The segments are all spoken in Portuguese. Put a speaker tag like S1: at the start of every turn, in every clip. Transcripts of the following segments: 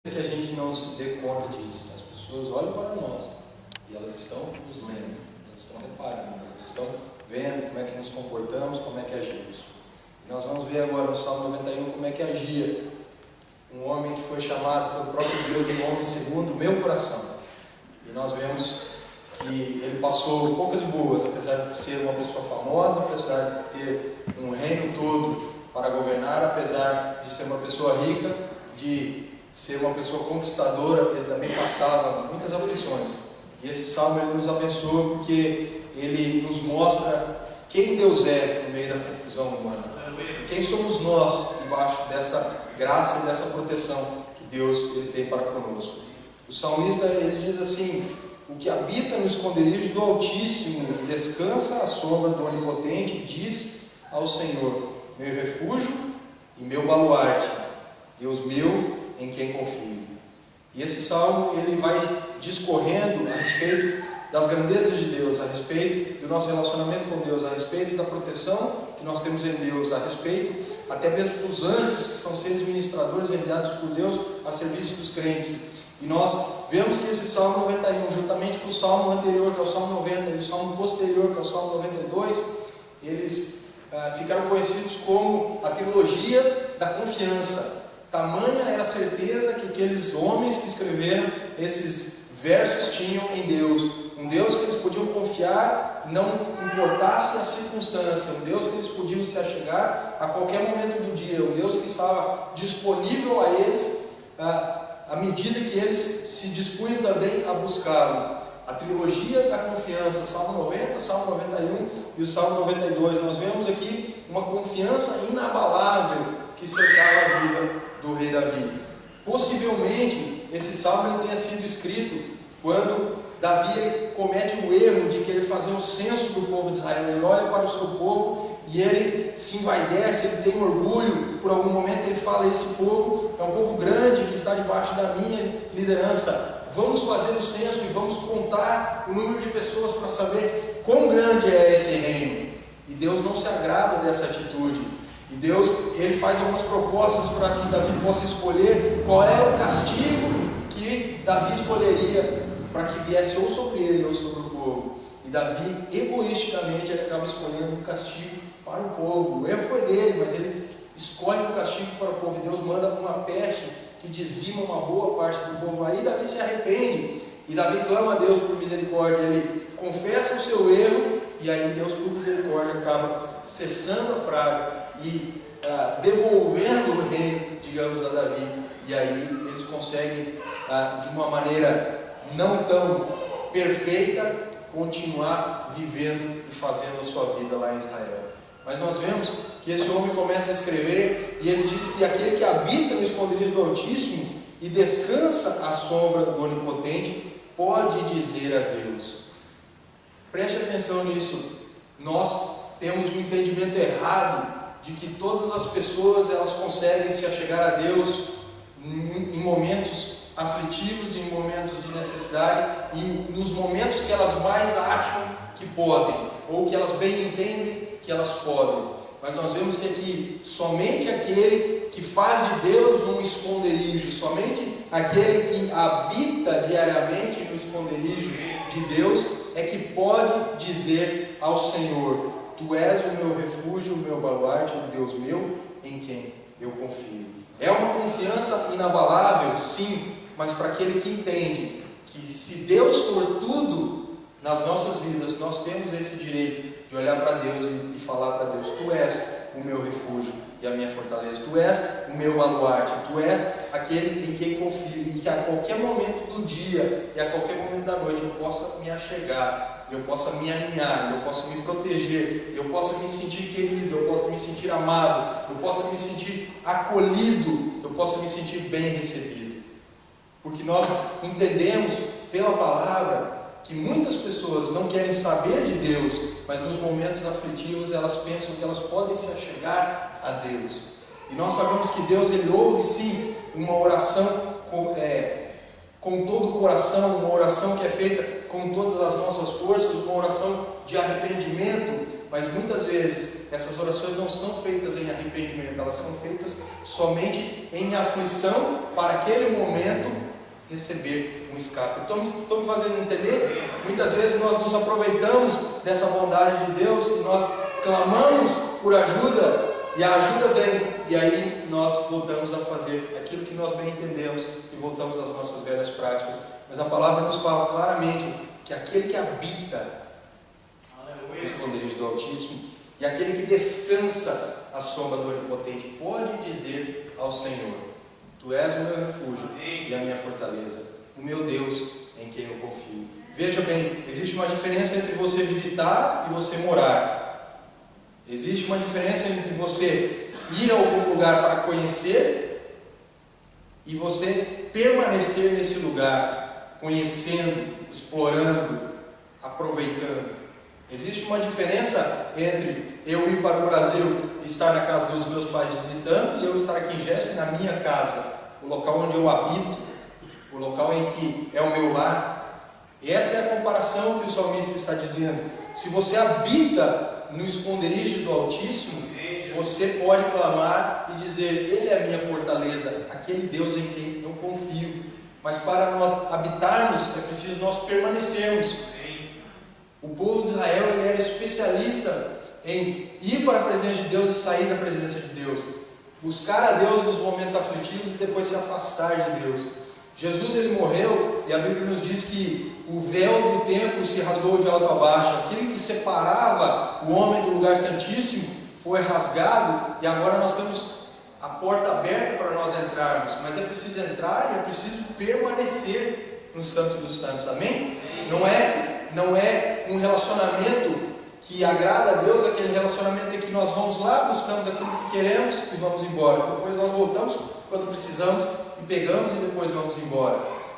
S1: que a gente não se dê conta disso. As pessoas olham para nós e elas estão nos lendo, elas estão reparando, elas estão vendo como é que nos comportamos, como é que agimos. E nós vamos ver agora no Salmo 91 como é que agia um homem que foi chamado pelo próprio Deus, um homem segundo o meu coração. E nós vemos que ele passou poucas e boas, apesar de ser uma pessoa famosa, apesar de ter um reino todo para governar, apesar de ser uma pessoa rica, de ser uma pessoa conquistadora, ele também passava muitas aflições. E esse salmo ele nos abençoa porque ele nos mostra quem Deus é no meio da confusão humana. E quem somos nós debaixo dessa graça e dessa proteção que Deus ele tem para conosco. O salmista ele diz assim: o que habita no esconderijo do Altíssimo e descansa à sombra do Onipotente, diz ao Senhor: meu refúgio e meu baluarte, Deus meu em quem confio. E esse salmo ele vai discorrendo a respeito das grandezas de Deus, a respeito do nosso relacionamento com Deus, a respeito da proteção que nós temos em Deus, a respeito até mesmo dos anjos, que são seres ministradores enviados por Deus a serviço dos crentes. E nós vemos que esse Salmo 91, juntamente com o Salmo anterior, que é o Salmo 90, e o Salmo posterior, que é o Salmo 92, eles ficaram conhecidos como a trilogia da confiança. Tamanha era a certeza que aqueles homens que escreveram esses versos tinham em Deus. Um Deus que eles podiam confiar, não importasse a circunstância. Um Deus que eles podiam se achegar a qualquer momento do dia. Um Deus que estava disponível a eles à medida que eles se dispunham também a buscá-lo. A trilogia da confiança, Salmo 90, Salmo 91 e o Salmo 92. Nós vemos aqui uma confiança inabalável que cercava a vida do rei Davi. Possivelmente, esse salmo tenha sido escrito quando Davi comete o erro de querer fazer um censo do povo de Israel. Ele olha para o seu povo e ele se envaidece, ele tem orgulho. Por algum momento ele fala: esse povo é um povo grande que está debaixo da minha liderança. Vamos fazer o censo e vamos contar o número de pessoas para saber quão grande é esse reino. E Deus não se agrada dessa atitude. E Deus ele faz algumas propostas para que Davi possa escolher qual é o castigo que Davi escolheria para que viesse ou sobre ele ou sobre o povo. E Davi, egoisticamente, ele acaba escolhendo um castigo para o povo. O erro foi dele, mas ele escolhe um castigo para o povo. E Deus manda uma peste que dizima uma boa parte do povo. Aí Davi se arrepende e Davi clama a Deus por misericórdia. Ele confessa o seu erro e aí Deus, por misericórdia, acaba cessando a praga e devolvendo o reino, digamos, a Davi. E aí eles conseguem, de uma maneira não tão perfeita, continuar vivendo e fazendo a sua vida lá em Israel. Mas nós vemos que esse homem começa a escrever e ele diz que aquele que habita no esconderijo do Altíssimo e descansa à sombra do Onipotente pode dizer a Deus. Preste atenção nisso. Nós temos um entendimento errado de que todas as pessoas elas conseguem se achegar a Deus em momentos aflitivos, em momentos de necessidade e nos momentos que elas mais acham que podem ou que elas bem entendem que elas podem. Mas nós vemos que aqui somente aquele que faz de Deus um esconderijo, somente aquele que habita diariamente no esconderijo de Deus é que pode dizer ao Senhor: tu és o meu refúgio, o meu baluarte, o Deus meu em quem eu confio. É uma confiança inabalável, sim, mas para aquele que entende que se Deus for tudo nas nossas vidas, nós temos esse direito de olhar para Deus e falar para Deus: tu és o meu refúgio e a minha fortaleza, tu és o meu baluarte, tu és aquele em quem confio, e que a qualquer momento do dia e a qualquer momento da noite eu possa me achegar, eu possa me alinhar, eu possa me proteger, eu possa me sentir querido, eu possa me sentir amado, eu possa me sentir acolhido, eu possa me sentir bem recebido. Porque nós entendemos pela palavra que muitas pessoas não querem saber de Deus, mas nos momentos aflitivos elas pensam que elas podem se achegar a Deus. E nós sabemos que Deus ele ouve sim uma oração com todo o coração, uma oração que é feita com todas as nossas forças, uma oração de arrependimento, mas muitas vezes essas orações não são feitas em arrependimento, elas são feitas somente em aflição para aquele momento receber um escape. Estou me fazendo entender? Muitas vezes nós nos aproveitamos dessa bondade de Deus e nós clamamos por ajuda, e a ajuda vem, e aí nós voltamos a fazer aquilo que nós bem entendemos e voltamos às nossas velhas práticas. Mas a palavra nos fala claramente que aquele que habita no esconderijo do Altíssimo e aquele que descansa à sombra do Onipotente pode dizer ao Senhor: Tu és o meu refúgio e a minha fortaleza, o meu Deus em quem eu confio. Veja bem, existe uma diferença entre você visitar e você morar. Existe uma diferença entre você ir a algum lugar para conhecer e você permanecer nesse lugar, conhecendo, explorando, aproveitando. Existe uma diferença entre eu ir para o Brasil e estar na casa dos meus pais visitando e eu estar aqui em Jersey, na minha casa, o local onde eu habito, o local em que é o meu lar. E essa é a comparação que o salmista está dizendo. Se você habita no esconderijo do Altíssimo, você pode clamar e dizer: Ele é a minha fortaleza, aquele Deus em quem eu confio. Mas para nós habitarmos, é preciso nós permanecermos. O povo de Israel, ele era especialista em ir para a presença de Deus e sair da presença de Deus, buscar a Deus nos momentos aflitivos e depois se afastar de Deus. Jesus, ele morreu e a Bíblia nos diz que o véu do templo se rasgou de alto a baixo. Aquilo que separava o homem do lugar santíssimo foi rasgado e agora nós temos a porta aberta para nós entrarmos. Mas é preciso entrar e é preciso permanecer no Santo dos Santos. Amém? Não é um relacionamento que agrada a Deus, aquele relacionamento em que nós vamos lá, buscamos aquilo que queremos e vamos embora. Depois nós voltamos quando precisamos e pegamos e depois vamos embora.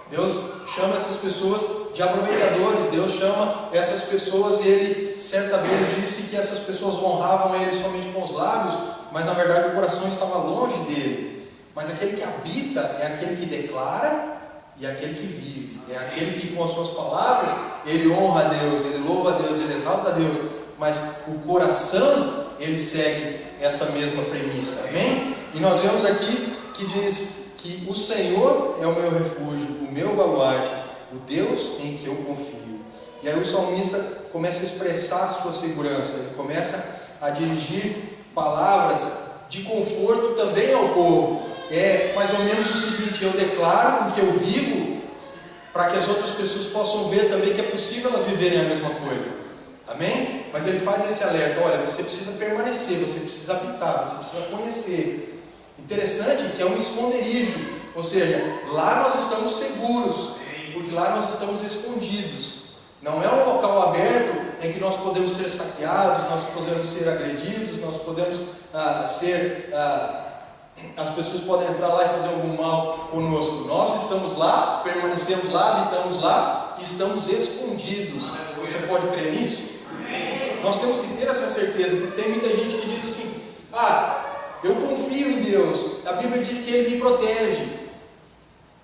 S1: Deus chama essas pessoas de aproveitadores. Deus chama essas pessoas, e Ele certa vez disse que essas pessoas honravam Ele somente com os lábios, mas na verdade o coração estava longe dele. Mas aquele que habita é aquele que declara e aquele que vive. É aquele que com as suas palavras ele honra a Deus, ele louva a Deus, ele exalta a Deus, mas o coração ele segue essa mesma premissa. Amém? E nós vemos aqui que diz que o Senhor é o meu refúgio, o meu baluarte, o Deus em que eu confio. E aí o salmista começa a expressar a sua segurança, ele começa a dirigir palavras de conforto também ao povo. É mais ou menos o seguinte: eu declaro o que eu vivo, para que as outras pessoas possam ver também que é possível elas viverem a mesma coisa. Amém? Mas ele faz esse alerta: olha, você precisa permanecer, você precisa habitar, você precisa conhecer. Interessante que é um esconderijo, ou seja, lá nós estamos seguros, porque lá nós estamos escondidos. Não é um local aberto em que nós podemos ser saqueados, nós podemos ser agredidos, nós podemos as pessoas podem entrar lá e fazer algum mal conosco. Nós estamos lá, permanecemos lá, habitamos lá e estamos escondidos. Você pode crer nisso? Nós temos que ter essa certeza, porque tem muita gente que diz assim: eu confio em Deus, a Bíblia diz que Ele me protege.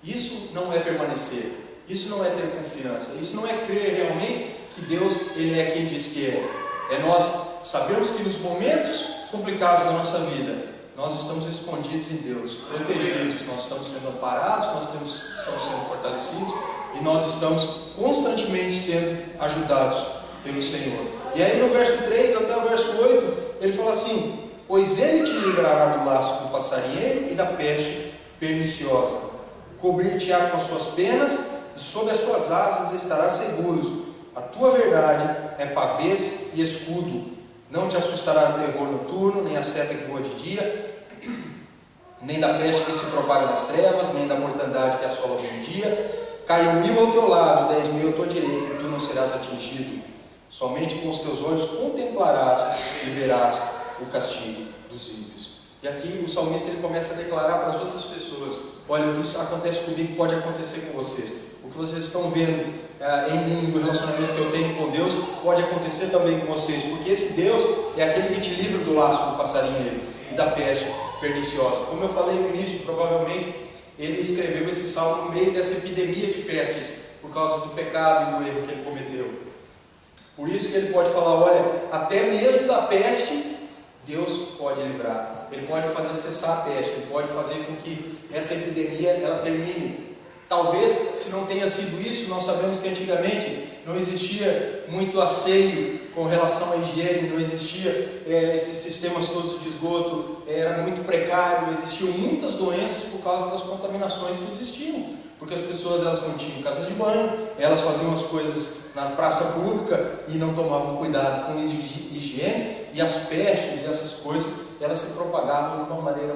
S1: Isso não é permanecer, isso não é ter confiança, isso não é crer realmente que Deus, Ele é quem diz que é. É nós sabemos que nos momentos complicados da nossa vida, nós estamos escondidos em Deus, protegidos, nós estamos sendo amparados, estamos sendo fortalecidos e nós estamos constantemente sendo ajudados pelo Senhor. E aí no verso 3 até o verso 8, ele fala assim: pois Ele te livrará do laço do passarinheiro e da peste perniciosa, cobrir-te-á com as suas penas e sob as suas asas estarás seguros. A tua verdade é pavês e escudo. Não te assustará o terror noturno, nem a seta que voa de dia, nem da peste que se propaga nas trevas, nem da mortandade que assola o meio-dia. Caiam 1000 ao teu lado, 10.000 à tua direita, e tu não serás atingido. Somente com os teus olhos contemplarás e verás o castigo dos ímpios. E aqui o salmista ele começa a declarar para as outras pessoas: olha, o que acontece comigo pode acontecer com vocês. O que vocês estão vendo em mim, no relacionamento que eu tenho com Deus, pode acontecer também com vocês, porque esse Deus é aquele que te livra do laço do passarinheiro e da peste perniciosa. Como eu falei no início, provavelmente ele escreveu esse salmo no meio dessa epidemia de pestes, por causa do pecado e do erro que ele cometeu. Por isso que ele pode falar: olha, até mesmo da peste Deus pode livrar, Ele pode fazer cessar a peste, Ele pode fazer com que essa epidemia ela termine. talvez, se não tenha sido isso, nós sabemos que antigamente não existia muito asseio com relação à higiene, não existia esses sistemas todos de esgoto, era muito precário, existiam muitas doenças por causa das contaminações que existiam, porque as pessoas elas não tinham casas de banho, elas faziam as coisas na praça pública e não tomavam cuidado com higiene, e as pestes e essas coisas elas se propagavam de uma maneira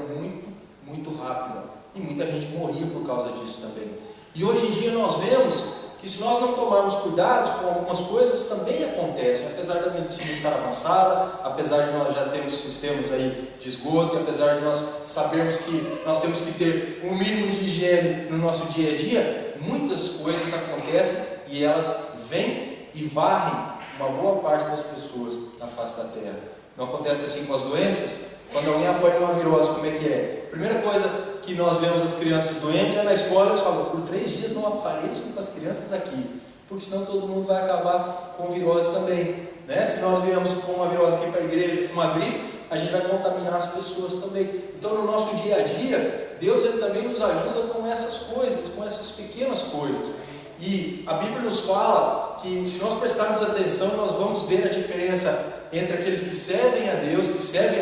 S1: muito rápida, e muita gente morria por causa disso também. E hoje em dia nós vemos que se nós não tomarmos cuidado com algumas coisas, também acontecem, apesar da medicina estar avançada, apesar de nós já termos sistemas aí de esgoto, e apesar de nós sabermos que nós temos que ter um mínimo de higiene no nosso dia a dia, muitas coisas acontecem e elas vêm e varrem uma boa parte das pessoas na face da terra. Não acontece assim com as doenças? Quando alguém apanha uma virose, como é que é? Primeira coisa que nós vemos as crianças doentes é na escola, eles falam, por 3 dias não apareçam com as crianças aqui, porque senão todo mundo vai acabar com virose também, né? Se nós viemos com uma virose aqui para a igreja, com uma gripe, a gente vai contaminar as pessoas também. Então no nosso dia a dia, Deus ele também nos ajuda com essas coisas, com essas pequenas coisas. E a Bíblia nos fala que se nós prestarmos atenção, nós vamos ver a diferença entre aqueles que servem a Deus, que seguem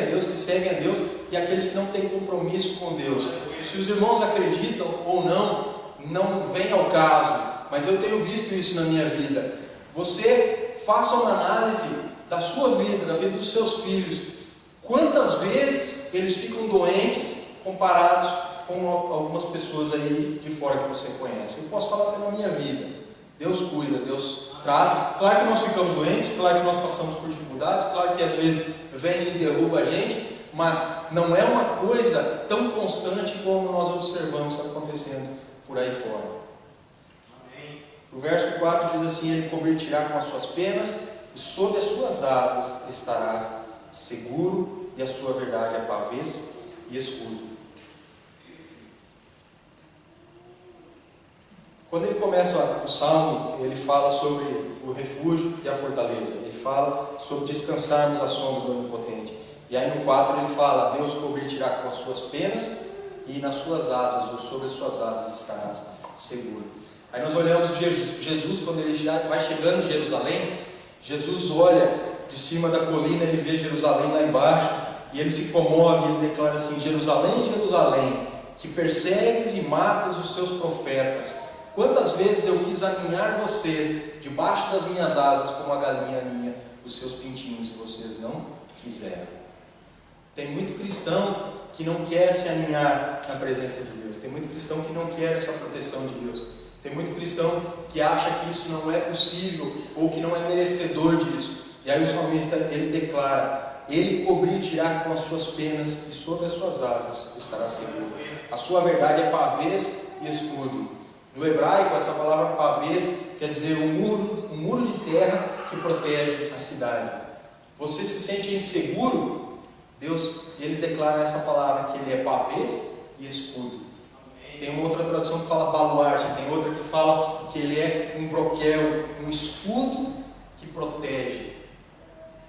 S1: a Deus, e aqueles que não têm compromisso com Deus. Se os irmãos acreditam ou não vem ao caso, mas eu tenho visto isso na minha vida. Você faça uma análise da sua vida, da vida dos seus filhos. Quantas vezes eles ficam doentes comparados com algumas pessoas aí de fora que você conhece? Eu posso falar pela minha vida. Deus cuida, Deus trata. Claro que nós ficamos doentes, claro que nós passamos por dificuldades, claro que às vezes vem e derruba a gente, mas não é uma coisa tão constante como nós observamos acontecendo por aí fora. Amém. O verso 4 diz assim: Ele cobrir-te-á com as suas penas, e sob as suas asas estarás seguro, e a sua verdade é pavês e escudo. Quando ele começa o salmo, ele fala sobre o refúgio e a fortaleza. Ele fala sobre descansarmos à sombra do Onipotente. E aí no 4 ele fala: Deus cobrir-te-á com as suas penas, e nas suas asas, ou sobre as suas asas estarás seguro. Aí nós olhamos Jesus, quando ele já vai chegando em Jerusalém. Jesus olha de cima da colina, ele vê Jerusalém lá embaixo, e ele se comove, ele declara assim: Jerusalém, Jerusalém, que persegues e matas os seus profetas, quantas vezes eu quis aninhar vocês debaixo das minhas asas, como a galinha aninha os seus pintinhos, e vocês não quiseram. Tem muito cristão que não quer se aninhar na presença de Deus. Tem muito cristão que não quer essa proteção de Deus. Tem muito cristão que acha que isso não é possível, ou que não é merecedor disso. E aí o salmista ele declara: Ele cobrir-te-á com as suas penas, e sob as suas asas estará seguro. A sua verdade é pavês e escudo. No hebraico, essa palavra pavês quer dizer um muro de terra que protege a cidade. Você se sente inseguro? Deus, ele declara nessa palavra que ele é pavês e escudo. Tem uma outra tradução que fala baluarte, tem outra que fala que ele é um broquel, um escudo que protege.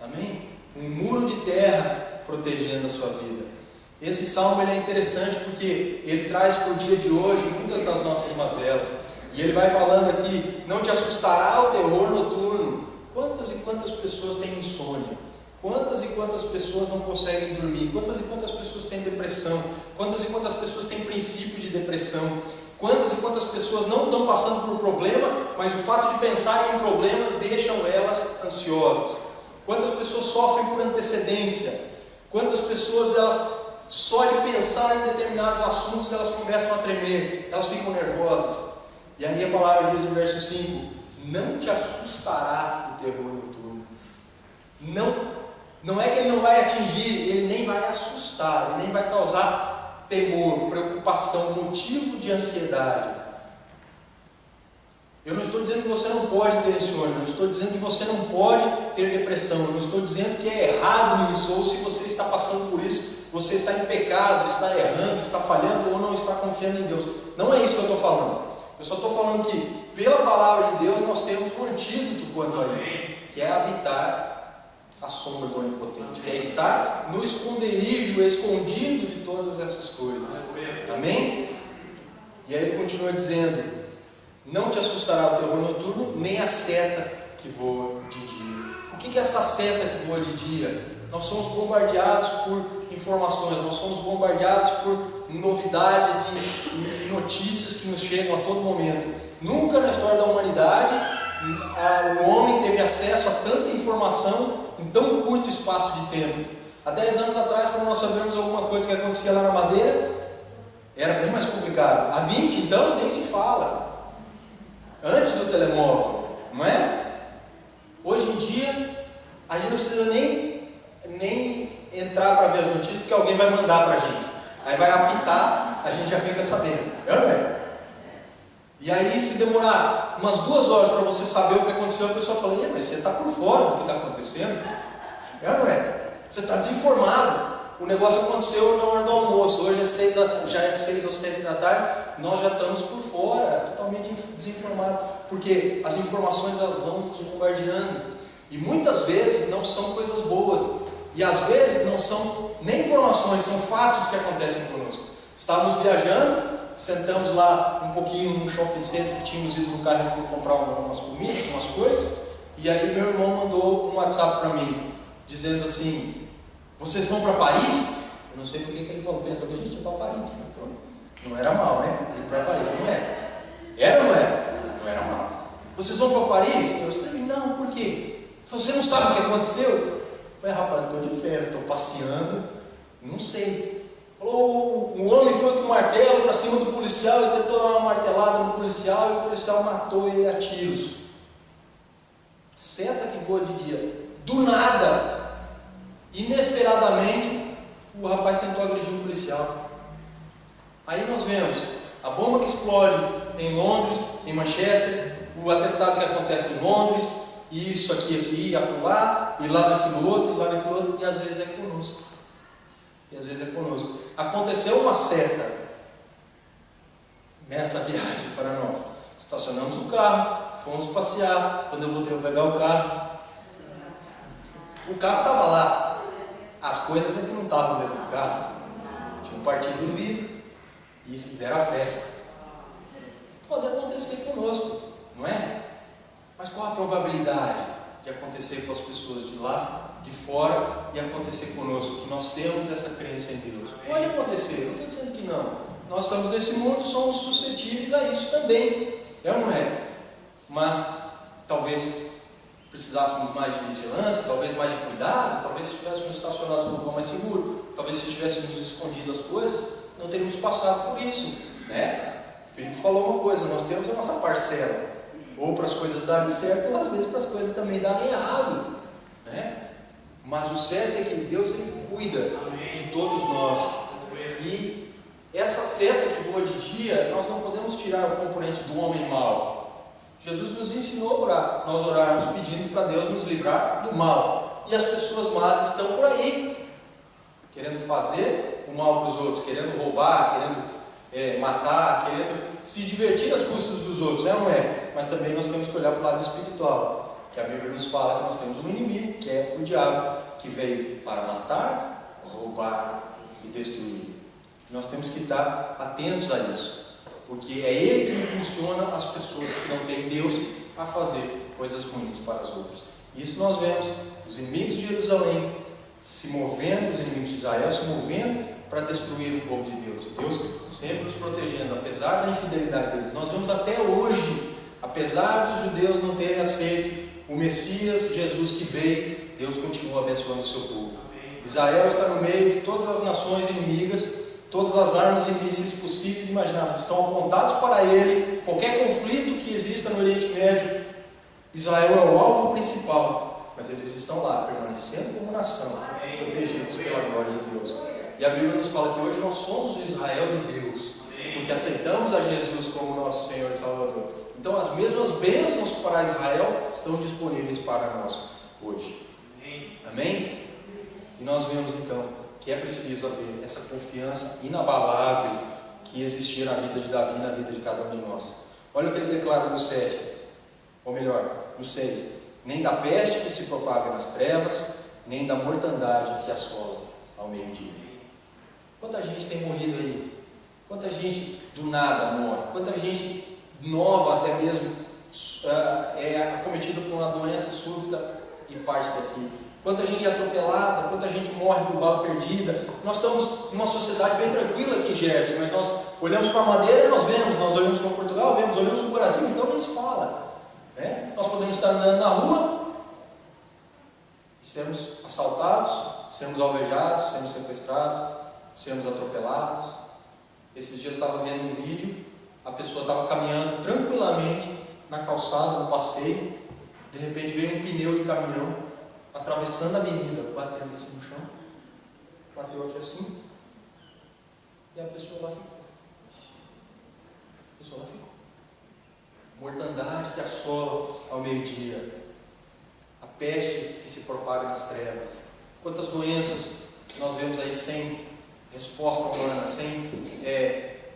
S1: Amém? Um muro de terra protegendo a sua vida. Esse salmo ele é interessante porque ele traz para o dia de hoje muitas das nossas mazelas. E ele vai falando aqui: não te assustará o terror noturno. Quantas e quantas pessoas têm insônia? Quantas e quantas pessoas não conseguem dormir? Quantas e quantas pessoas têm depressão? Quantas e quantas pessoas têm princípio de depressão? Quantas e quantas pessoas não estão passando por problema, mas o fato de pensarem em problemas deixam elas ansiosas? Quantas pessoas sofrem por antecedência? Quantas pessoas elas só de pensar em determinados assuntos elas começam a tremer, elas ficam nervosas? E aí a palavra diz no verso 5: não te assustará o terror noturno. Não é que ele não vai atingir, ele nem vai assustar, ele nem vai causar temor, preocupação, motivo de ansiedade. Eu não estou dizendo que você não pode ter insônia, eu não estou dizendo que você não pode ter depressão, eu não estou dizendo que é errado isso, ou se você está passando por isso, você está em pecado, está errando, está falhando ou não está confiando em Deus. Não é isso que eu estou falando. Eu só estou falando que pela palavra de Deus nós temos um antídoto quanto a isso, que é habitar a sombra do Onipotente, que é estar no esconderijo, escondido de todas essas coisas. Amém? E aí ele continua dizendo: Não te assustará o terror noturno, nem a seta que voa de dia. O que é essa seta que voa de dia? Nós somos bombardeados por informações, nós somos bombardeados por novidades e notícias que nos chegam a todo momento. Nunca na história da humanidade o homem teve acesso a tanta informação em tão curto espaço de tempo. Há 10 anos atrás, quando nós sabemos alguma coisa que acontecia lá na Madeira, era bem mais complicado. Há 20, então, nem se fala. Antes do telemóvel, não é? Hoje em dia, a gente não precisa nem entrar para ver as notícias, porque alguém vai mandar para a gente. Aí vai apitar, a gente já fica sabendo. É ou não é? E aí, se demorar umas 2 horas para você saber o que aconteceu, a pessoa fala: mas você está por fora do que está acontecendo? É ou não é? Você está desinformado. O negócio aconteceu na hora do almoço. Hoje já é 6 ou 7 da tarde. Nós já estamos por fora, totalmente desinformados. Porque as informações elas vão nos bombardeando. E muitas vezes não são coisas boas. E às vezes não são nem informações, são fatos que acontecem conosco. Estávamos viajando, sentamos lá um pouquinho num shopping center que tínhamos ido no Carrefour comprar umas comidas, umas coisas. E aí meu irmão mandou um WhatsApp para mim, dizendo assim: vocês vão para Paris? Eu não sei porque que ele falou, pensou que a gente ia para Paris. Não era mal, né? Ir para Paris, não era. Era ou não era? Não era mal. Vocês vão para Paris? Eu escrevi: não, por quê? Você não sabe o que aconteceu? Eu falei: rapaz, estou de férias, estou passeando, não sei. Falou: um homem foi com um martelo para cima do policial e tentou dar uma martelada no policial e o policial matou ele a tiros. Seta que voa de dia. Do nada, inesperadamente, o rapaz tentou agredir um policial. Aí nós vemos a bomba que explode em Londres, em Manchester, o atentado que acontece em Londres, e isso aqui, acolá, e lá naquilo outro, e às vezes é conosco. Aconteceu uma seta nessa viagem para nós. Estacionamos o carro, fomos passear. Quando eu voltei a pegar o carro estava lá. As coisas é que não estavam dentro do carro. Tinham partido o vidro e fizeram a festa. Pode acontecer conosco, não é? Mas qual a probabilidade de acontecer com as pessoas de lá, de fora, e acontecer conosco? Que nós temos essa crença em Deus. Pode acontecer, não estou dizendo que não. Nós estamos nesse mundo, somos suscetíveis a isso também. É ou não é? Mas talvez precisássemos mais de vigilância, talvez mais de cuidado, talvez se estivéssemos estacionados num lugar mais seguro, talvez se tivéssemos escondido as coisas, não teríamos passado por isso, né? O Felipe falou uma coisa: nós temos a nossa parcela, ou para as coisas darem certo, ou às vezes para as coisas também darem errado, né? Mas o certo é que Deus ele cuida de todos nós. E essa seta que voa de dia, nós não podemos tirar o componente do homem mau. Jesus nos ensinou a orar, nós orarmos pedindo para Deus nos livrar do mal. E as pessoas más estão por aí, querendo fazer o mal para os outros, querendo roubar, querendo matar, querendo se divertir às custas dos outros, não é? Mas também nós temos que olhar para o lado espiritual, que a Bíblia nos fala que nós temos um inimigo, que é o diabo, que veio para matar, roubar e destruir. Nós temos que estar atentos a isso, porque é ele que impulsiona as pessoas que não têm Deus a fazer coisas ruins para as outras. Isso nós vemos os inimigos de Jerusalém se movendo, os inimigos de Israel se movendo para destruir o povo de Deus. Deus sempre os protegendo, apesar da infidelidade deles. Nós vemos até hoje, apesar dos judeus não terem aceito o Messias, Jesus que veio, Deus continua abençoando o seu povo. Israel está no meio de todas as nações inimigas. Todas as armas e mísseis possíveis e imagináveis estão apontados para ele. Qualquer conflito que exista no Oriente Médio, Israel é o alvo principal. Mas eles estão lá, permanecendo como nação, protegidos pela glória de Deus. E a Bíblia nos fala que hoje nós somos o Israel de Deus, porque aceitamos a Jesus como nosso Senhor e Salvador. Então as mesmas bênçãos para Israel estão disponíveis para nós hoje. Amém? E nós vemos então que é preciso haver essa confiança inabalável que existia na vida de Davi e na vida de cada um de nós. Olha o que ele declara no 7, ou melhor, no 6: nem da peste que se propaga nas trevas, nem da mortandade que assola ao meio-dia. Quanta gente tem morrido aí? Quanta gente do nada morre? Quanta gente nova até mesmo é acometida por uma doença súbita e parte daqui. Quanta gente é atropelada, quanta gente morre por bala perdida. Nós estamos numa sociedade bem tranquila aqui em Gerson, mas nós olhamos para a Madeira e nós olhamos para Portugal, olhamos para o Brasil, então nem se fala. Né? Nós podemos estar andando na rua, sermos assaltados, sermos alvejados, sermos sequestrados, sermos atropelados. Esses dias eu estava vendo um vídeo, a pessoa estava caminhando tranquilamente na calçada, no passeio, de repente veio um pneu de caminhão atravessando a avenida, batendo assim no chão, bateu aqui assim, e a pessoa lá ficou. Mortandade que assola ao meio-dia, a peste que se propaga nas trevas, quantas doenças que nós vemos aí sem resposta humana, sem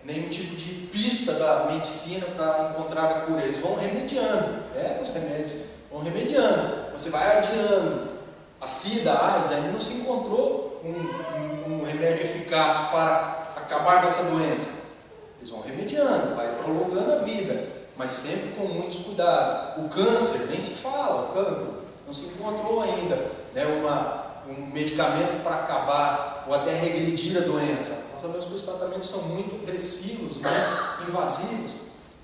S1: nenhum tipo de pista da medicina para encontrar a cura. Eles vão remediando, os remédios vão remediando, você vai adiando. A SIDA, a AIDS, ainda não se encontrou um remédio eficaz para acabar com essa doença. Eles vão remediando, vai prolongando a vida, mas sempre com muitos cuidados. O câncer, nem se fala, o cancro, não se encontrou ainda um medicamento para acabar ou até regredir a doença. Nós sabemos que os tratamentos são muito agressivos, invasivos,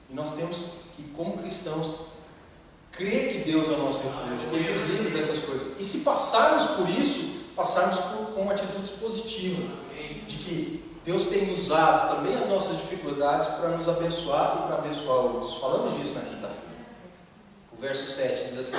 S1: e nós temos que, como cristãos, crer que Deus é o nosso refúgio, que Ele nos livre dessas coisas. E se passarmos por isso, com atitudes positivas, de que Deus tem usado também as nossas dificuldades para nos abençoar e para abençoar outros. Falamos disso na quinta-feira. O verso 7 diz assim: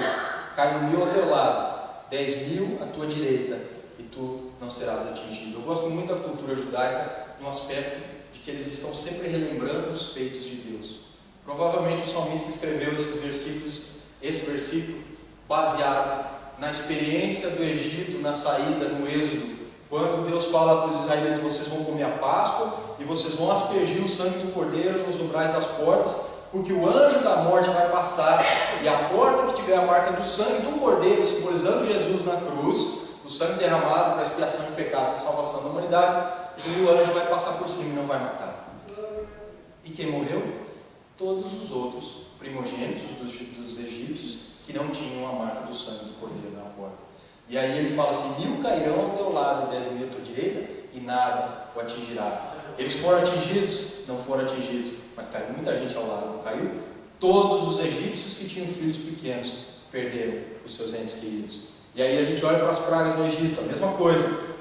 S1: cai 1.000 ao teu lado, 10.000 à tua direita, e tu não serás atingido. Eu gosto muito da cultura judaica no aspecto de que eles estão sempre relembrando os feitos de Deus. Provavelmente o salmista escreveu esse versículo baseado na experiência do Egito, na saída, no êxodo, quando Deus fala para os israelitas: vocês vão comer a Páscoa e vocês vão aspergir o sangue do cordeiro nos umbrais das portas, porque o anjo da morte vai passar, e a porta que tiver a marca do sangue do cordeiro, simbolizando Jesus na cruz, o sangue derramado para expiação de pecados e salvação da humanidade, e o anjo vai passar por cima e não vai matar. E quem morreu? Todos os outros primogênitos dos egípcios que não tinham a marca do sangue do cordeiro na porta. E aí ele fala assim: 1.000 cairão ao teu lado e 10.000 à tua direita, e nada o atingirá. Eles foram atingidos? Não foram atingidos, mas caiu muita gente ao lado, não caiu? Todos os egípcios que tinham filhos pequenos perderam os seus entes queridos. E aí a gente olha para as pragas no Egito, a mesma coisa.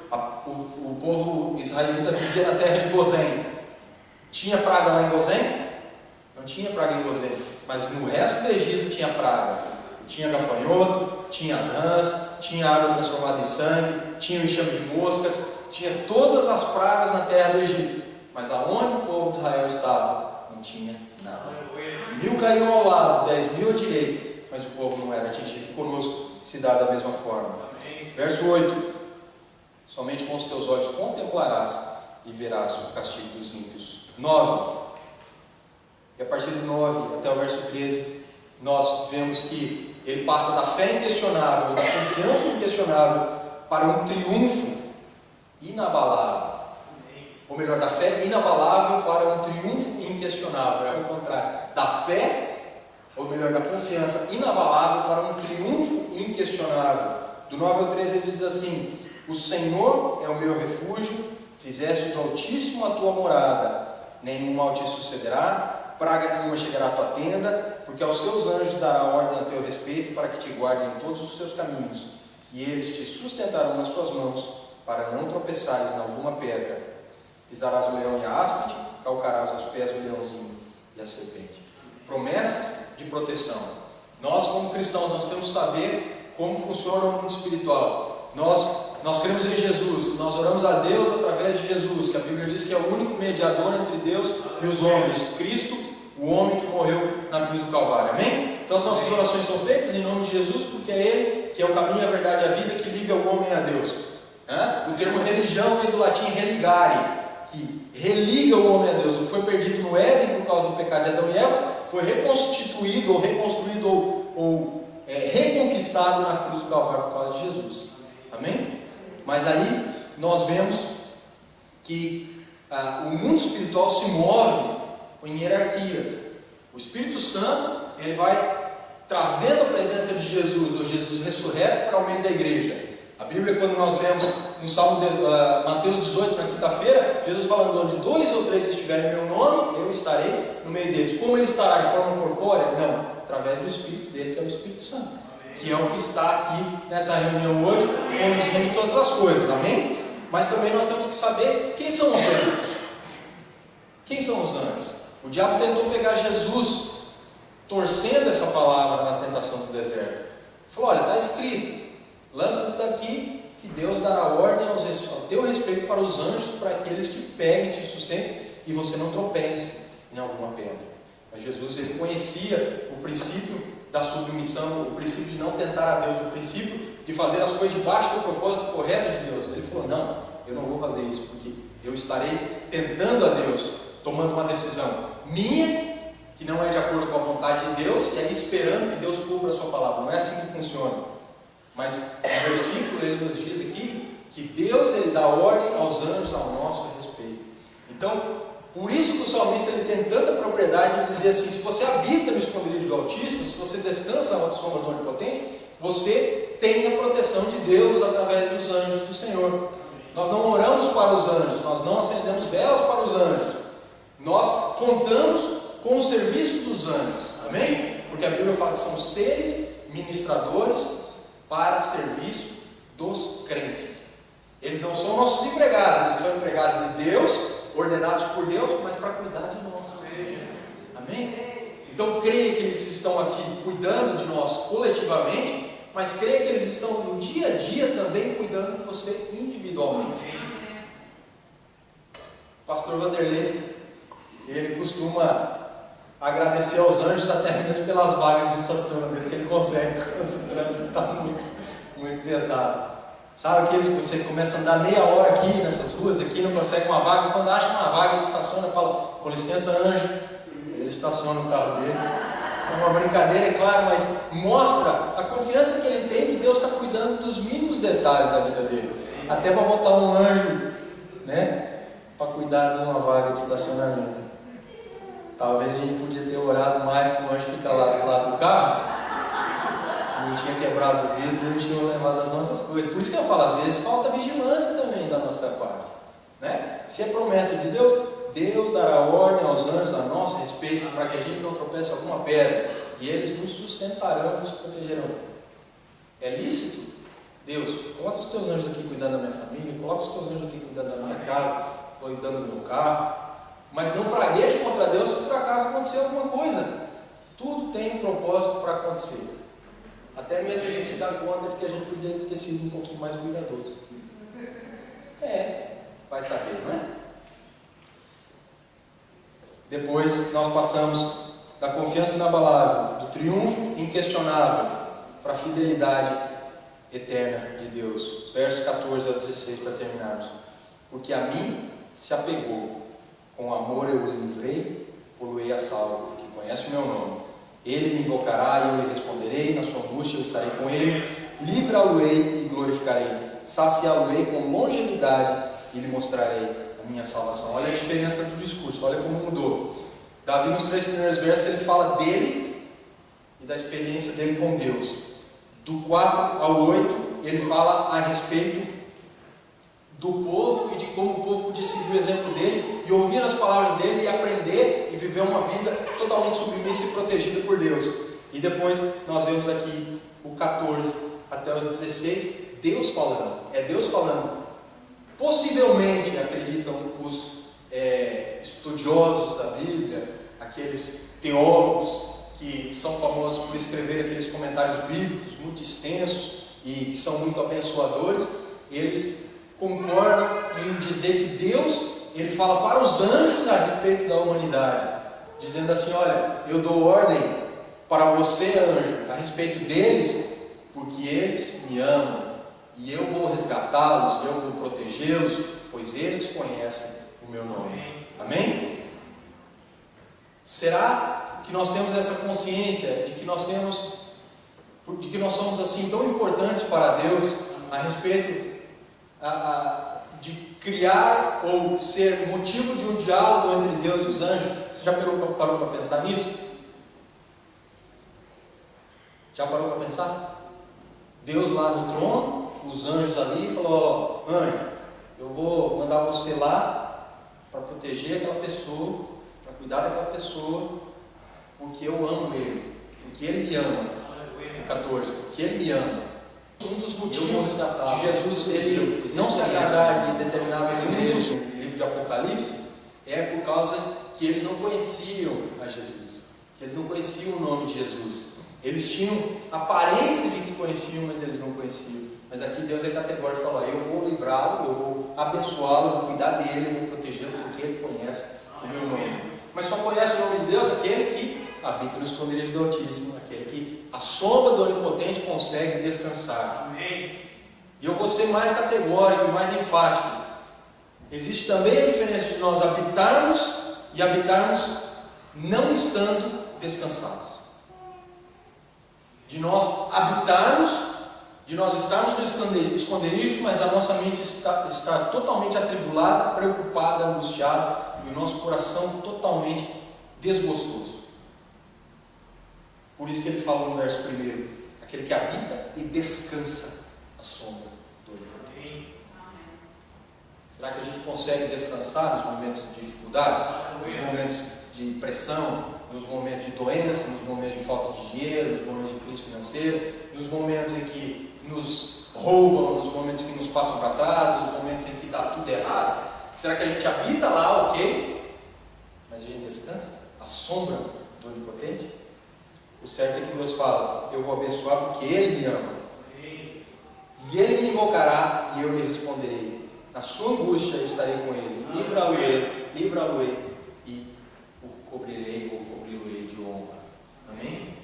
S1: O povo israelita vivia na terra de Gozém. Tinha praga lá em Gozém? Não tinha praga em Gozém, mas no resto do Egito tinha praga. Tinha gafanhoto, tinha as rãs, tinha água transformada em sangue, tinha o enxame de moscas, tinha todas as pragas na terra do Egito. Mas aonde o povo de Israel estava, não tinha nada. 1.000 caíram ao lado, 10.000 à direita, mas o povo não era atingido. Conosco se dá da mesma forma. Verso 8: somente com os teus olhos contemplarás e verás o castigo dos ímpios. 9. E a partir do 9 até o verso 13, nós vemos que ele passa da fé inquestionável, da confiança inquestionável, para um triunfo inabalável. Ou melhor, da fé inabalável para um triunfo inquestionável. É o contrário. Da fé, ou melhor, da confiança inabalável para um triunfo inquestionável. Do 9 ao 13 ele diz assim: o Senhor é o meu refúgio, fizeste do Altíssimo a tua morada, nenhum mal te sucederá, praga nenhuma chegará à tua tenda, porque aos seus anjos dará ordem a teu respeito, para que te guardem em todos os seus caminhos, e eles te sustentarão nas suas mãos, para não tropeçares em alguma pedra. Pisarás o leão e a áspide, calcarás aos pés o leãozinho e a serpente. Promessas de proteção. Nós, como cristãos, nós temos que saber como funciona o mundo espiritual. Nós cremos em Jesus, nós oramos a Deus através de Jesus, que a Bíblia diz que é o único mediador entre Deus e os homens, Cristo, o homem que morreu na cruz do Calvário. Amém? Então as nossas orações são feitas em nome de Jesus, porque é Ele que é o caminho, a verdade e a vida, que liga o homem a Deus. O termo religião vem do latim religare, que religa o homem a Deus. Ele foi perdido no Éden por causa do pecado de Adão e Eva, foi reconstituído ou reconstruído ou reconquistado na cruz do Calvário por causa de Jesus. Amém? Mas aí nós vemos que o mundo espiritual se move em hierarquias. O Espírito Santo, ele vai trazendo a presença de Jesus, ou Jesus ressurreto, para o meio da igreja. A Bíblia, quando nós lemos no Salmo de Mateus 18, na quinta-feira, Jesus falando: onde 2 ou 3 estiverem em meu nome, eu estarei no meio deles. Como ele estará? De forma corpórea? Não, através do Espírito dele, que é o Espírito Santo, que é o que está aqui nessa reunião hoje, conduzindo todas as coisas, amém? Mas também nós temos que saber quem são os anjos. Quem são os anjos? O diabo tentou pegar Jesus, torcendo essa palavra na tentação do deserto. Falou: olha, está escrito, lança-te daqui, que Deus dará ordem ao teu respeito para os anjos, para que eles te peguem, te sustentem, e você não tropece em alguma pedra. Mas Jesus, ele conhecia o princípio da submissão, o princípio de não tentar a Deus, o princípio de fazer as coisas debaixo do propósito correto de Deus. Ele falou: não, eu não vou fazer isso, porque eu estarei tentando a Deus, tomando uma decisão minha, que não é de acordo com a vontade de Deus, e aí esperando que Deus cumpra a sua palavra. Não é assim que funciona. Mas no versículo ele nos diz aqui que Deus, ele dá ordem aos anjos ao nosso respeito. Então, por isso que o salmista, ele tem tanta propriedade de dizer assim: se você habita no esconderijo do Altíssimo, se você descansa à sombra do Onipotente, você tem a proteção de Deus através dos anjos do Senhor. Nós não oramos para os anjos, nós não acendemos velas para os anjos, nós contamos com o serviço dos anjos, amém? Porque a Bíblia fala que são seres ministradores para serviço dos crentes. Eles não são nossos empregados, eles são empregados de Deus, ordenados por Deus, mas para cuidar de nós, amém? Então creia que eles estão aqui cuidando de nós coletivamente, mas creia que eles estão no dia a dia também cuidando de você individualmente. O pastor Vanderlei, ele costuma agradecer aos anjos até mesmo pelas vagas de estacionamento que ele consegue quando o trânsito está muito pesado. Sabe aqueles que você começa a andar meia hora aqui nessas ruas, aqui não consegue uma vaga, quando acha uma vaga ele estaciona e fala: com licença, anjo. Ele estaciona o carro dele. É uma brincadeira, é claro, mas mostra a confiança que ele tem que Deus está cuidando dos mínimos detalhes da vida dele, até para botar um anjo, né, para cuidar de uma vaga de estacionamento. Talvez a gente podia ter orado mais para o anjo ficar lá do lado do carro, não tinha quebrado o vidro e não tinha levado as nossas coisas. Por isso que eu falo, às vezes falta vigilância também da nossa parte, né? Se é promessa de Deus, Deus dará ordem aos anjos a nosso respeito, para que a gente não tropece alguma pedra, e eles nos sustentarão, nos protegerão. É lícito? Deus, coloca os teus anjos aqui cuidando da minha família, coloca os teus anjos aqui cuidando da minha casa, cuidando do meu carro, mas não pragueje contra Deus se por acaso acontecer alguma coisa. Tudo tem um propósito para acontecer. Até mesmo a gente se dá conta de que a gente poderia ter sido um pouquinho mais cuidadoso. Vai saber, não é? Depois nós passamos da confiança inabalável, do triunfo inquestionável, para a fidelidade eterna de Deus. Versos 14 ao 16 para terminarmos. Porque a mim se apegou, com amor eu o livrei, poluei a salvo, porque conhece o meu nome. Ele me invocará e eu lhe responderei, na sua angústia eu estarei com ele, livrá-lo-ei e glorificarei, saciá-lo-ei com longevidade e lhe mostrarei a minha salvação. Olha a diferença do discurso, olha como mudou. Davi, nos 3 primeiros versos, ele fala dele e da experiência dele com Deus. Do 4 ao 8, ele fala a respeito do povo e de como o povo podia seguir o exemplo dele e ouvir as palavras dele e aprender e viver uma vida totalmente submissa e protegida por Deus. E depois nós vemos aqui o 14 até o 16, Deus falando. É Deus falando. Possivelmente, acreditam os estudiosos da Bíblia, aqueles teólogos que são famosos por escrever aqueles comentários bíblicos muito extensos e que são muito abençoadores, eles concordam em dizer que Deus, ele fala para os anjos a respeito da humanidade, dizendo assim: olha, eu dou ordem para você, anjo, a respeito deles, porque eles me amam, e eu vou resgatá-los, eu vou protegê-los, pois eles conhecem o meu nome. Amém? Será que nós temos essa consciência de que nós somos assim tão importantes para Deus a respeito de criar ou ser motivo de um diálogo entre Deus e os anjos? Você já parou para pensar nisso? Já parou para pensar? Deus lá no trono, os anjos ali, falou: ó, anjo, eu vou mandar você lá para proteger aquela pessoa, para cuidar daquela pessoa, porque eu amo ele, porque ele me ama. O 14, porque ele me ama. Um dos motivos de Jesus ele não se agradar de determinadas igrejas no livro de Apocalipse é por causa que eles não conheciam a Jesus, que eles não conheciam o nome de Jesus. Eles tinham aparência de que conheciam, mas eles não conheciam. Mas aqui Deus é categórico e fala: eu vou livrá-lo, eu vou abençoá-lo, eu vou cuidar dele, eu vou protegê-lo, porque ele conhece o meu nome. Mas só conhece o nome de Deus aquele que habita no esconderijo do Altíssimo, aquele que a sombra do Onipotente consegue descansar. Amém. E eu vou ser mais categórico e mais enfático. Existe também a diferença de nós habitarmos e habitarmos não estando descansados. De nós habitarmos, de nós estarmos no esconderijo, mas a nossa mente está totalmente atribulada, preocupada, angustiada, e o nosso coração totalmente desgostoso. Por isso que ele fala no verso 1, aquele que habita e descansa à sombra do Onipotente. Será que a gente consegue descansar nos momentos de dificuldade, nos momentos de pressão, nos momentos de doença, nos momentos de falta de dinheiro, nos momentos de crise financeira, nos momentos em que nos roubam, nos momentos em que nos passam para trás, nos momentos em que dá tudo errado? Será que a gente habita lá, ok? Mas a gente descansa à sombra do Onipotente? O certo é que Deus fala: eu vou abençoar porque Ele me ama. E Ele me invocará e eu lhe responderei. Na sua angústia eu estarei com Ele. Livra-lo-ei e o cobrirei ou cobri-lo-ei de honra. Amém?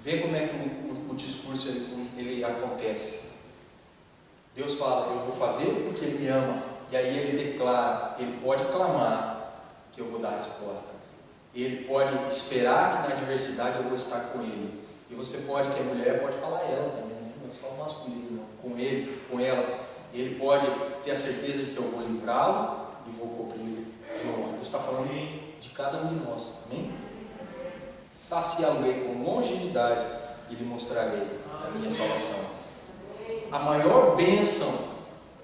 S1: Vê como é que o discurso ele acontece. Deus fala: eu vou fazer porque Ele me ama. E aí Ele declara, Ele pode clamar que eu vou dar a resposta. Ele pode esperar que na adversidade eu vou estar com ele. E você pode, que é mulher, pode falar ela também, né? Não é só o masculino, não. Com ele, com ela. Ele pode ter a certeza de que eu vou livrá-lo e vou cobri-lo de honra. Deus está falando de cada um de nós. Amém? Saciá-lo-ei com longevidade e lhe mostrarei a minha salvação. A maior bênção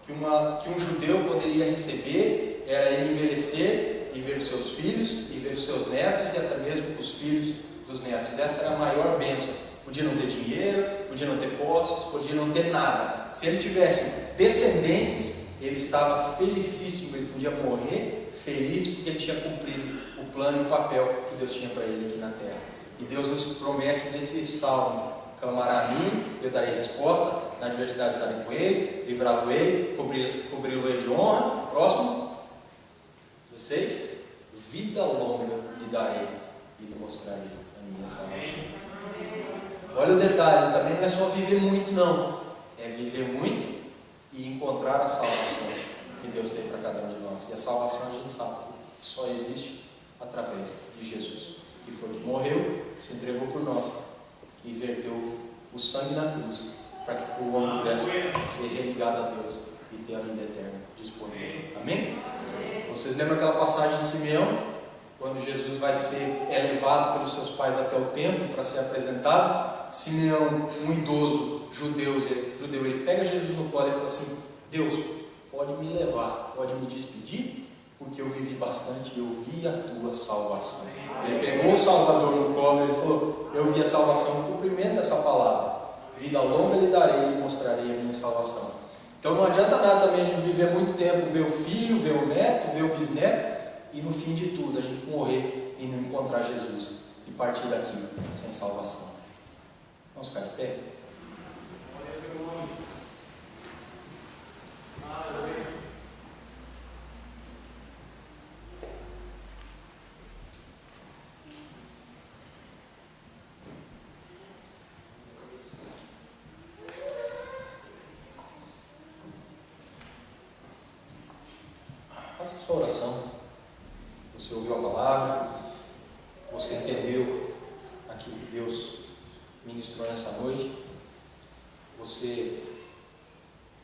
S1: que um judeu poderia receber era ele envelhecer e ver os seus filhos, e ver os seus netos, e até mesmo os filhos dos netos. Essa era a maior bênção. Podia não ter dinheiro, podia não ter posses, podia não ter nada. Se ele tivesse descendentes, ele estava felicíssimo, ele podia morrer feliz, porque ele tinha cumprido o plano e o papel que Deus tinha para ele aqui na terra. E Deus nos promete nesse salmo: clamará a mim, eu darei resposta, na adversidade estarei com ele, livrá-lo-ei, cobri-lo-ei de honra. Próximo. 16, vida longa lhe darei e lhe mostrarei a minha salvação. Olha o detalhe, também não é só viver muito, não. É viver muito e encontrar a salvação que Deus tem para cada um de nós. E a salvação a gente sabe que só existe através de Jesus, que foi que morreu, que se entregou por nós, que verteu o sangue na cruz, para que o homem pudesse ser religado a Deus e ter a vida eterna disponível. Amém? Vocês lembram aquela passagem de Simeão, quando Jesus vai ser elevado pelos seus pais até o templo para ser apresentado? Simeão, um idoso judeu, ele pega Jesus no colo e fala assim: Deus, pode me levar, pode me despedir, porque eu vivi bastante e eu vi a tua salvação. Ele pegou o Salvador no colo e ele falou: eu vi a salvação, o cumprimento dessa palavra. Vida longa lhe darei e lhe mostrarei a minha salvação. Então não adianta nada também a gente viver muito tempo, ver o filho, ver o neto, ver o bisneto, e no fim de tudo a gente morrer e não encontrar Jesus e partir daqui sem salvação. Vamos ficar de pé? Faça a sua oração. Você ouviu a palavra, você entendeu aquilo que Deus ministrou nessa noite, você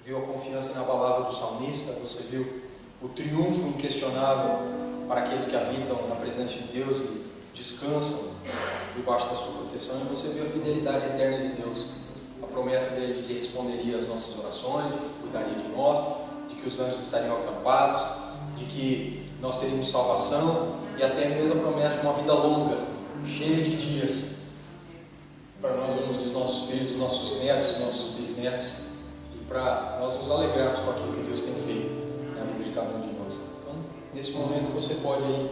S1: viu a confiança na palavra do salmista, você viu o triunfo inquestionável para aqueles que habitam na presença de Deus e descansam debaixo da sua proteção, e você vê a fidelidade eterna de Deus, a promessa dele de que responderia às nossas orações, de que cuidaria de nós, de que os anjos estariam acampados, de que nós teríamos salvação, e até mesmo a promessa de uma vida longa, cheia de dias, para nós vermos os nossos filhos, os nossos netos, os nossos bisnetos, e para nós nos alegrarmos com aquilo que Deus tem feito na vida de cada um de nós. Então, nesse momento você pode aí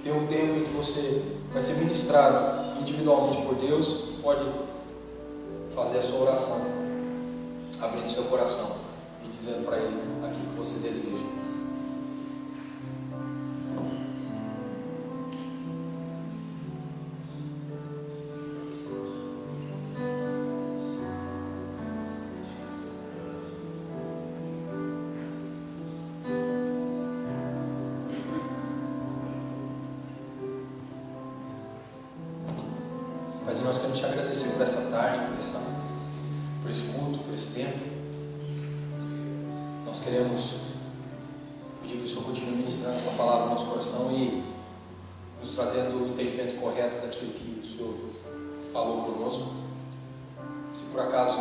S1: ter um tempo em que você vai ser ministrado individualmente por Deus, pode fazer a sua oração, abrindo seu coração e dizendo para Ele aquilo que você deseja. Mas nós queremos te agradecer por essa tarde, por esse culto, por esse tempo. Nós queremos pedir que o Senhor continue ministrando essa palavra no nosso coração e nos trazendo o entendimento correto daquilo que o Senhor falou conosco. Se por acaso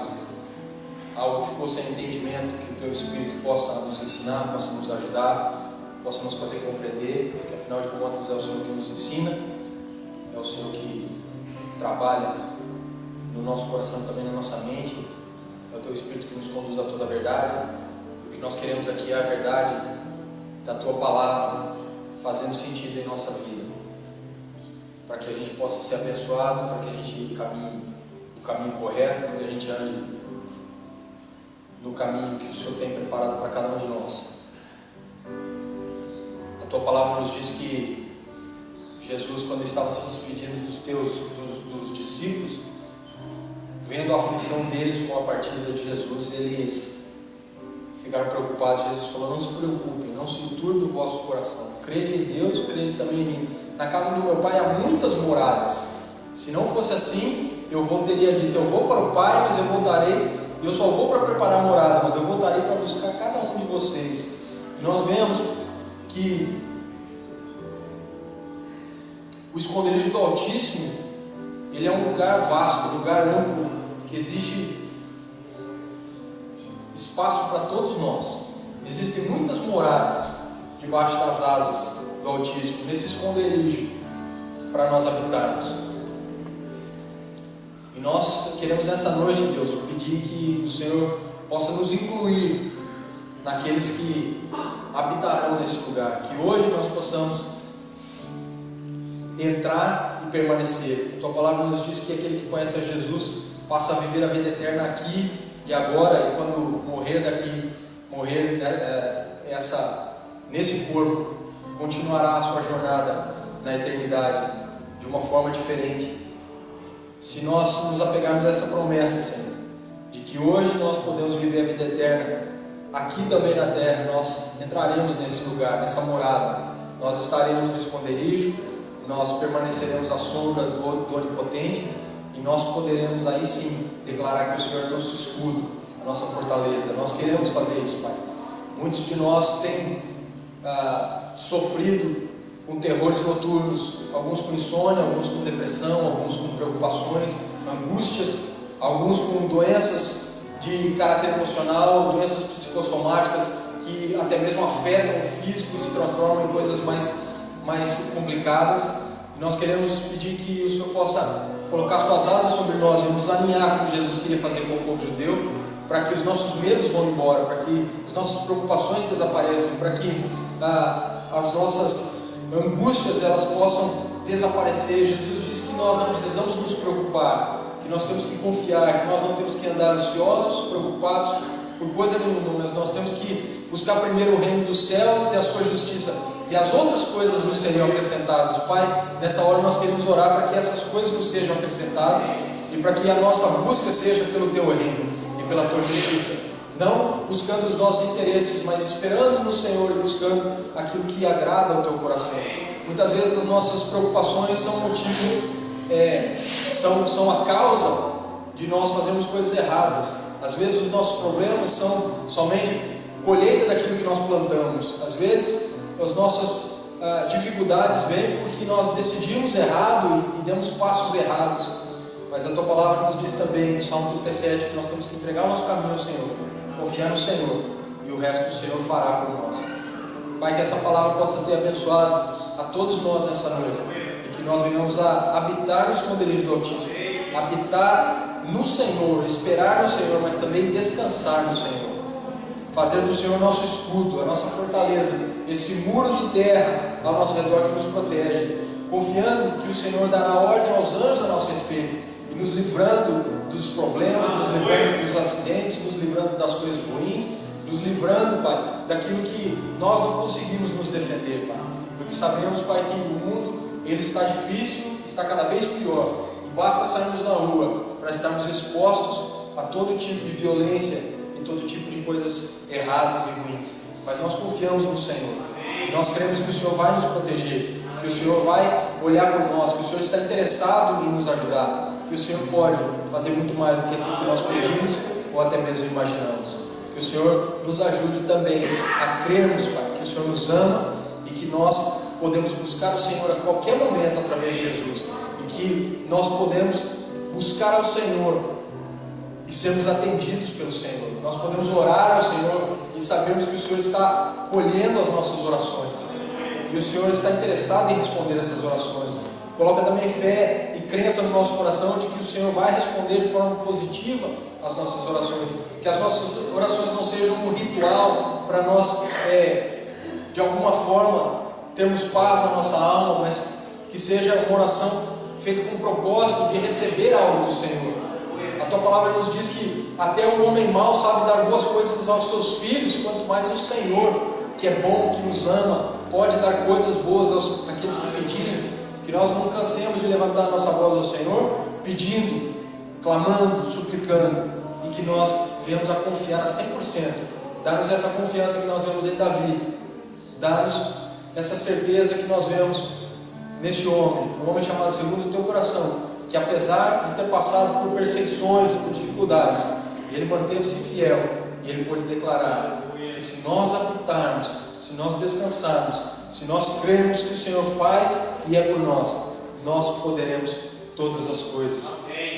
S1: algo ficou sem entendimento, que o Teu Espírito possa nos ensinar, possa nos ajudar, possa nos fazer compreender, porque afinal de contas é o Senhor que nos ensina, é o Senhor que trabalha no nosso coração, também na nossa mente, é o Teu Espírito que nos conduz a toda a verdade. O que nós queremos aqui é a verdade da Tua palavra fazendo sentido em nossa vida, para que a gente possa ser abençoado, para que a gente caminhe no caminho correto, para que a gente ande no caminho que o Senhor tem preparado para cada um de nós. A Tua palavra nos diz que Jesus, quando estava se despedindo dos discípulos, vendo a aflição deles com a partida de Jesus, eles ficaram preocupados. Jesus falou: não se preocupem, não se turbe o vosso coração, crede em Deus, crede também em mim. Na casa do meu Pai há muitas moradas. Se não fosse assim, eu teria dito: eu vou para o Pai, mas eu voltarei. Eu só vou para preparar a morada, mas eu voltarei para buscar cada um de vocês. E nós vemos que o esconderijo do Altíssimo, ele é um lugar vasto, um lugar amplo, que existe espaço para todos nós. Existem muitas moradas debaixo das asas do Altíssimo, nesse esconderijo, para nós habitarmos. E nós queremos nessa noite, Deus, pedir que o Senhor possa nos incluir naqueles que habitarão nesse lugar, que hoje nós possamos entrar e permanecer. A Tua palavra nos diz que aquele que conhece a Jesus passa a viver a vida eterna aqui e agora, e quando morrer daqui, nesse corpo, continuará a sua jornada na eternidade de uma forma diferente. Se nós nos apegarmos a essa promessa, Senhor, de que hoje nós podemos viver a vida eterna aqui também na terra, nós entraremos nesse lugar, nessa morada, nós estaremos no esconderijo, nós permaneceremos à sombra do Onipotente, e nós poderemos aí sim declarar que o Senhor é nosso escudo, a nossa fortaleza. Nós queremos fazer isso, Pai. Muitos de nós têm sofrido com terrores noturnos, alguns com insônia, alguns com depressão, alguns com preocupações, angústias, alguns com doenças de caráter emocional, doenças psicossomáticas que até mesmo afetam o físico e se transformam em coisas mais complicadas. E nós queremos pedir que o Senhor possa colocar as Tuas asas sobre nós e nos alinhar como Jesus queria fazer com o povo judeu, para que os nossos medos vão embora, para que as nossas preocupações desapareçam, para que as nossas angústias elas possam desaparecer. Jesus disse que nós não precisamos nos preocupar, que nós temos que confiar, que nós não temos que andar ansiosos, preocupados por coisa nenhuma, mas nós temos que buscar primeiro o reino dos céus e a sua justiça, e as outras coisas nos seriam acrescentadas. Pai, nessa hora nós queremos orar para que essas coisas nos sejam acrescentadas e para que a nossa busca seja pelo Teu reino e pela Tua justiça, não buscando os nossos interesses, mas esperando no Senhor e buscando aquilo que agrada ao Teu coração. Muitas vezes as nossas preocupações são motivo, são a causa de nós fazermos coisas erradas. Às vezes os nossos problemas são somente colheita daquilo que nós plantamos. Às vezes as nossas dificuldades vêm porque nós decidimos errado e demos passos errados. Mas a Tua palavra nos diz também, no Salmo 37, que nós temos que entregar o nosso caminho ao Senhor, confiar no Senhor, e o resto o Senhor fará por nós. Pai, que essa palavra possa ter abençoado a todos nós nessa noite, e que nós venhamos a habitar no esconderijo do Altíssimo, habitar no Senhor, esperar no Senhor, mas também descansar no Senhor, fazer do Senhor nosso escudo, a nossa fortaleza, esse muro de terra ao nosso redor que nos protege, confiando que o Senhor dará ordem aos anjos a nosso respeito, e nos livrando dos problemas, nos livrando dos acidentes, nos livrando das coisas ruins, nos livrando, Pai, daquilo que nós não conseguimos nos defender, Pai, porque sabemos, Pai, que o mundo ele está difícil, está cada vez pior, e basta sairmos na rua para estarmos expostos a todo tipo de violência e todo tipo de coisas erradas e ruins, mas nós confiamos no Senhor, e nós cremos que o Senhor vai nos proteger, que o Senhor vai olhar por nós, que o Senhor está interessado em nos ajudar, que o Senhor pode fazer muito mais do que aquilo que nós pedimos ou até mesmo imaginamos. Que o Senhor nos ajude também a crermos, Pai, que o Senhor nos ama e que nós podemos buscar o Senhor a qualquer momento através de Jesus, e que nós podemos buscar ao Senhor e sermos atendidos pelo Senhor. Nós podemos orar ao Senhor e sabermos que o Senhor está colhendo as nossas orações, e o Senhor está interessado em responder essas orações. Coloca também fé e crença no nosso coração de que o Senhor vai responder de forma positiva as nossas orações, que as nossas orações não sejam um ritual para nós, de alguma forma, termos paz na nossa alma, mas que seja uma oração feita com o propósito de receber algo do Senhor. A Tua palavra nos diz que até o homem mau sabe dar boas coisas aos seus filhos, quanto mais o Senhor, que é bom, que nos ama, pode dar coisas boas àqueles que pedirem. Que nós não cansemos de levantar a nossa voz ao Senhor, pedindo, clamando, suplicando, e que nós venhamos a confiar a 100%. Dá-nos essa confiança que nós vemos em Davi, dá-nos essa certeza que nós vemos nesse homem, um homem chamado segundo o Teu coração, que apesar de ter passado por perseguições, por dificuldades, ele manteve-se fiel, e ele pôde declarar que se nós habitarmos, se nós descansarmos, se nós cremos que o Senhor faz e é por nós, nós poderemos todas as coisas,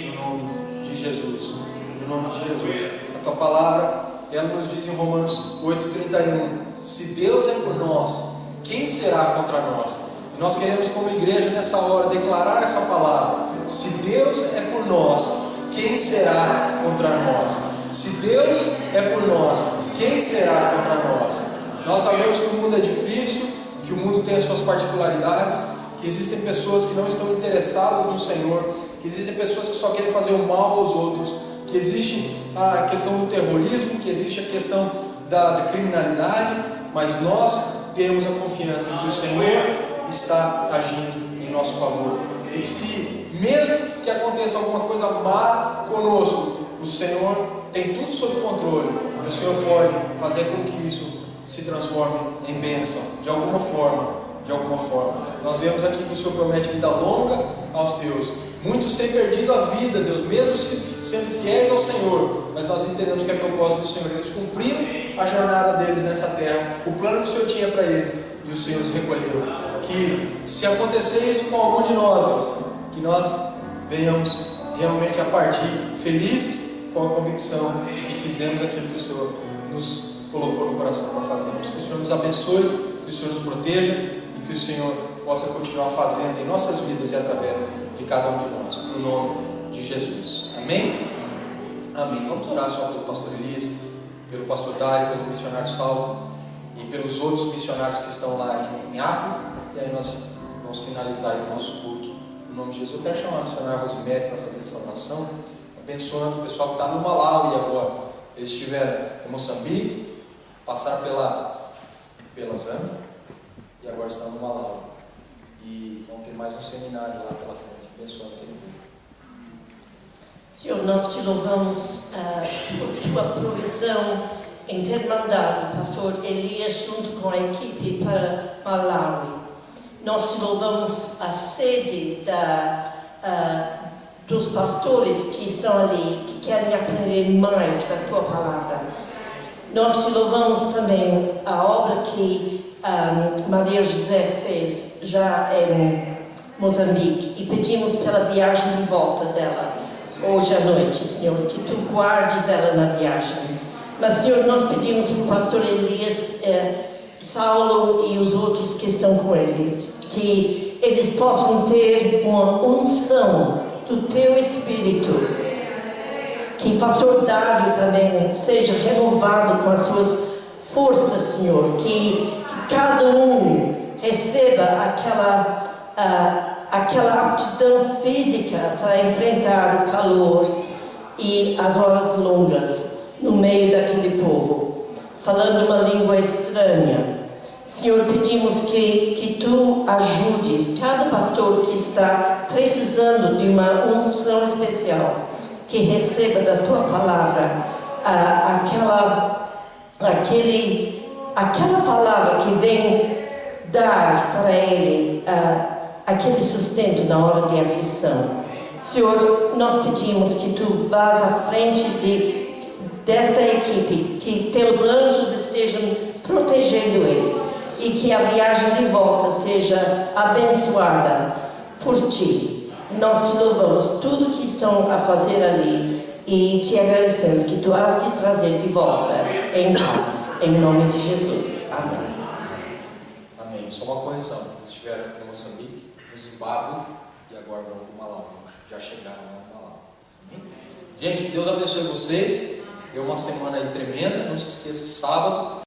S1: no nome de Jesus, no nome de Jesus. A Tua palavra, ela nos diz em Romanos 8,31, se Deus é por nós, quem será contra nós? E nós queremos como igreja nessa hora declarar essa palavra, se Deus é por nós, quem será contra nós? Se Deus é por nós, quem será contra nós? Nós sabemos que o mundo é difícil, que o mundo tem as suas particularidades, que existem pessoas que não estão interessadas no Senhor, que existem pessoas que só querem fazer o mal aos outros, que existe a questão do terrorismo, que existe a questão da criminalidade, mas nós temos a confiança que o Senhor está agindo em nosso favor, e que se mesmo que aconteça alguma coisa má conosco, o Senhor tem tudo sob controle, e o Senhor pode fazer com que isso se transforme em bênção, de alguma forma. Nós vemos aqui que o Senhor promete vida longa aos Teus. Muitos têm perdido a vida, Deus, mesmo sendo fiéis ao Senhor, mas nós entendemos que é propósito do Senhor. Eles cumpriram a jornada deles nessa terra, o plano que o Senhor tinha para eles, e o Senhor os recolheu. Que se acontecer isso com algum de nós, Deus, que nós venhamos realmente a partir felizes, com a convicção de que fizemos aquilo que o Senhor nos colocou no coração para fazermos. Que o Senhor nos abençoe, que o Senhor nos proteja e que o Senhor possa continuar fazendo em nossas vidas e através de cada um de nós, no nome de Jesus. Amém? Amém. Vamos orar só pelo pastor Elias, pelo pastor Dário, pelo missionário Saulo e pelos outros missionários que estão lá em África, e aí nós vamos finalizar o nosso culto no nome de Jesus. Eu quero chamar a missionária Rosemary para fazer essa oração, abençoando o pessoal que está no Malawi agora. Eles estiveram em Moçambique, passaram pela Zâmbia e agora estão no Malawi. E vão ter mais um seminário lá pela frente, abençoando aquele grupo.
S2: Senhor, nós te louvamos por tua provisão em ter mandado o pastor Elias junto com a equipe para Malawi. Nós te louvamos a sede dos pastores que estão ali, que querem aprender mais da tua palavra. Nós te louvamos também a obra que Maria José fez já em Moçambique, e pedimos pela viagem de volta dela hoje à noite, Senhor, que Tu guardes ela na viagem. Mas, Senhor, nós pedimos para o pastor Elias, Saulo e os outros que estão com eles, que eles possam ter uma unção do Teu Espírito, que o pastor Dário também seja renovado com as suas forças, Senhor, que cada um receba aquela aptidão física para enfrentar o calor e as horas longas no meio daquele povo, falando uma língua estranha. Senhor, pedimos que Tu ajudes cada pastor que está precisando de uma unção especial, que receba da Tua palavra aquela palavra que vem dar para ele aquele sustento na hora de aflição. Senhor, nós pedimos que Tu vás à frente desta equipe, que Teus anjos estejam protegendo eles e que a viagem de volta seja abençoada por Ti. Nós Te louvamos tudo que estão a fazer ali e Te agradecemos que Tu has de trazer de volta em paz, em nome de Jesus. Amém.
S1: Amém. Só uma correção. Eles estiveram em Moçambique, no Zimbábue e agora vão para o Malau. Já chegaram lá no Malau. Amém? Gente, Deus abençoe vocês. Deu uma semana aí tremenda. Não se esqueça, sábado